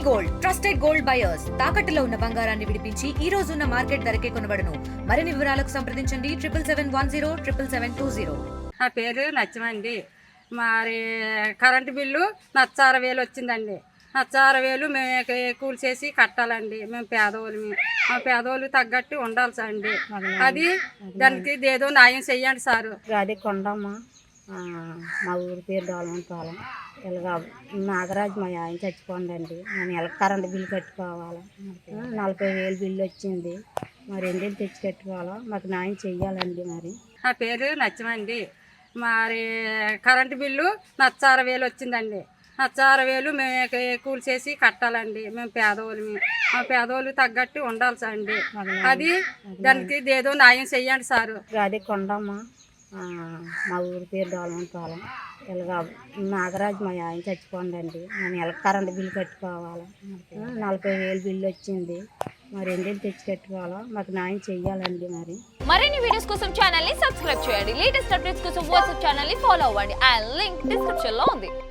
Gold trusted gold buyers తాకట్టులో ఉన్న బంగారాన్ని విడిపించి ఈ రోజు ఉన్న మార్కెట్ ధరకే కొనబడును. మరిన్ని వివరాలకు సంప్రదించండి 7771077720. నా పేరు నచ్చమండి. మరి కరెంటు బిల్లు నచ్చ60,000 వచ్చిందండి. నచ్చ60,000 మేము కూలి చేసి కట్టాలండి. మేము పేదవాళ్ళమి. మా పేదవాళ్ళు తగ్గట్టు ఉండాలి అండి. అది దానికి ఏదో న్యాయం చెయ్యండి సారు. అది కొండమ్మ, మా ఊరి పేరు డోలమంపాలెం. ఇలాగ నాగరాజు మా ఆయన చచ్చిపోండి. నేను ఎలా కరెంటు బిల్లు కట్టుకోవాలి. 40,000 బిల్లు వచ్చింది. మరి ఎందుకు తెచ్చి కట్టుకోవాలో మాకు న్యాయం చెయ్యాలండి. మరి నా పేరు నచ్చమండి. మరి కరెంటు బిల్లు నచ్చ60,000 వచ్చిందండి. నచ్చ60,000 మేము కూలి చేసి కట్టాలండి. మేము పేదవాళ్ళమి. మా పేదవాళ్ళు తగ్గట్టు ఉండాలి అండి. అది దానికి ఏదో న్యాయం చెయ్యండి సారు. అది కొండమ్మ, మా ఊరి పేరు డోలమంపాలెం. ఇలాగ నాగరాజు మా ఆయన చచ్చిపోండి. నేను ఎలా కరెంటు బిల్లు కట్టుకోవాలి. 40,000 బిల్లు వచ్చింది. మరి ఎందుకు తెచ్చి కట్టుకోవాలో మాకు న్యాయం చెయ్యాలండి. మరి మరిన్ని వీడియోస్ కోసం ఛానల్ ని సబ్స్క్రైబ్ చేయండి. లేటెస్ట్ అప్డేట్స్ కోసం వాట్సాప్ ఛానల్ ని ఫాలో అవ్వండి. ఆ లింక్ డిస్క్రిప్షన్ లో ఉంది.